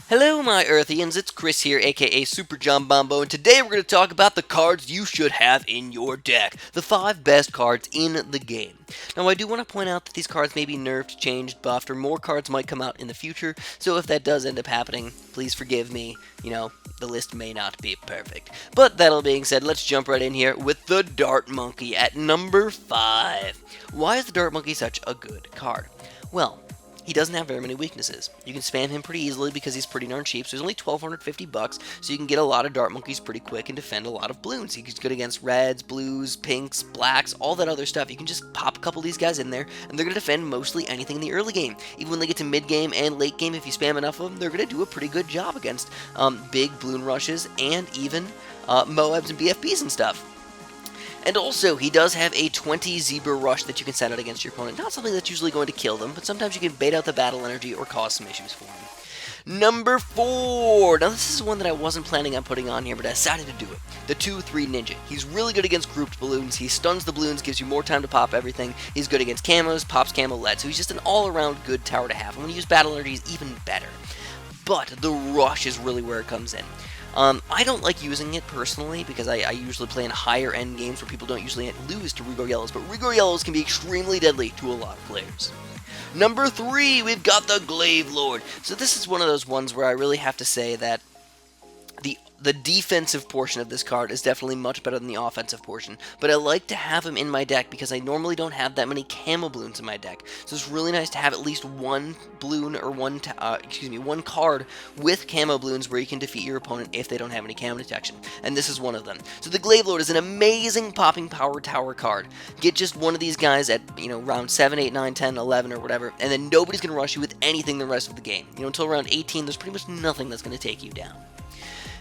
Hello, my Earthians, it's Chris here, aka Super John Bombo, and today we're going to talk about the cards you should have in your deck. The 5 best cards in the game. Now, I do want to point out that these cards may be nerfed, changed, buffed, or more cards might come out in the future, so if that does end up happening, please forgive me. You know, the list may not be perfect. But that all being said, let's jump right in here with the Dart Monkey at number 5. Why is the Dart Monkey such a good card? Well, he doesn't have very many weaknesses. You can spam him pretty easily because he's pretty darn cheap, so he's only $1,250, so you can get a lot of Dart Monkeys pretty quick and defend a lot of Bloons. He's good against reds, blues, pinks, blacks, all that other stuff. You can just pop a couple of these guys in there, and they're going to defend mostly anything in the early game. Even when they get to mid-game and late game, if you spam enough of them, they're going to do a pretty good job against big Bloon rushes and even Moabs and BFBs and stuff. And also, he does have a 20 Zebra Rush that you can send out against your opponent. Not something that's usually going to kill them, but sometimes you can bait out the battle energy or cause some issues for him. Number 4. Now, this is one that I wasn't planning on putting on here, but I decided to do it. The 2-3 Ninja. He's really good against grouped balloons. He stuns the balloons, gives you more time to pop everything. He's good against camos, pops camo lead. So he's just an all-around good tower to have. And when you use battle energy, he's even better. But the Rush is really where it comes in. I don't like using it personally because I usually play in higher end games where people don't usually lose to Rigor Yellows, but Rigor Yellows can be extremely deadly to a lot of players. Number 3, we've got the Glaive Lord. So this is one of those ones where I really have to say that the defensive portion of this card is definitely much better than the offensive portion, but I like to have him in my deck because I normally don't have that many camo balloons in my deck, so it's really nice to have at least one balloon or one card with camo balloons where you can defeat your opponent if they don't have any camo detection, and this is one of them. So the Glaive Lord is an amazing popping power tower card. Get just one of these guys at, round 7, 8, 9, 10, 11, or whatever, and then nobody's going to rush you with anything the rest of the game. Until round 18, there's pretty much nothing that's going to take you down.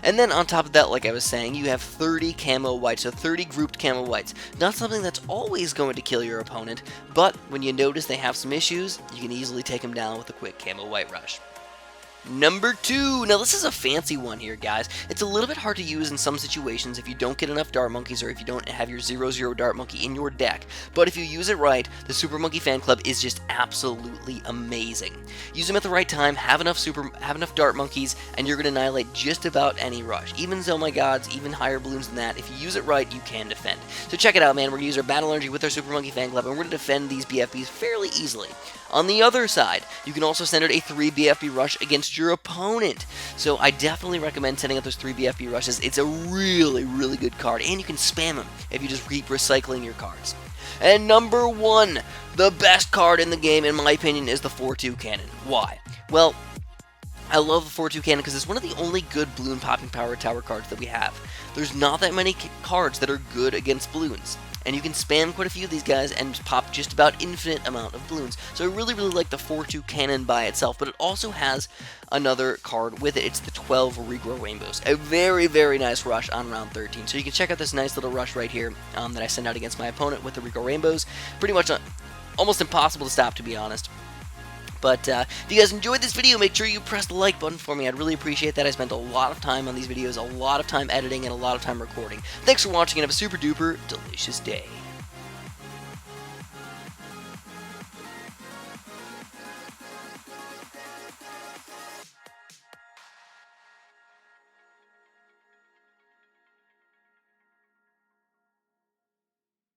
And then on top of that, like I was saying, you have 30 camo whites, so 30 grouped camo whites. Not something that's always going to kill your opponent, but when you notice they have some issues, you can easily take them down with a quick camo white rush. Number 2. Now this is a fancy one here, guys. It's a little bit hard to use in some situations if you don't get enough Dart Monkeys or if you don't have your 0-0 Dart Monkey in your deck. But if you use it right, the Super Monkey Fan Club is just absolutely amazing. Use them at the right time, have enough Dart Monkeys, and you're going to annihilate just about any rush. Even Zelma Gods, even higher balloons than that. If you use it right, you can defend. So check it out, man. We're going to use our Battle Energy with our Super Monkey Fan Club, and we're going to defend these BFBs fairly easily. On the other side, you can also send out a 3 BFB rush against your opponent. So I definitely recommend sending out those 3 BFB rushes. It's a really, really good card, and you can spam them if you just keep recycling your cards. And number 1, the best card in the game, in my opinion, is the 4-2 Cannon. Why? Well, I love the 4-2 Cannon because it's one of the only good balloon popping power tower cards that we have. There's not that many cards that are good against balloons. And you can spam quite a few of these guys and pop just about infinite amount of balloons. So I really, really like the 4-2 Cannon by itself, but it also has another card with it. It's the 12 Regrow Rainbows. A very, very nice rush on round 13. So you can check out this nice little rush right here that I send out against my opponent with the Regrow Rainbows. Pretty much almost impossible to stop, to be honest. But if you guys enjoyed this video, make sure you press the like button for me. I'd really appreciate that. I spent a lot of time on these videos, a lot of time editing, and a lot of time recording. Thanks for watching, and have a super duper delicious day.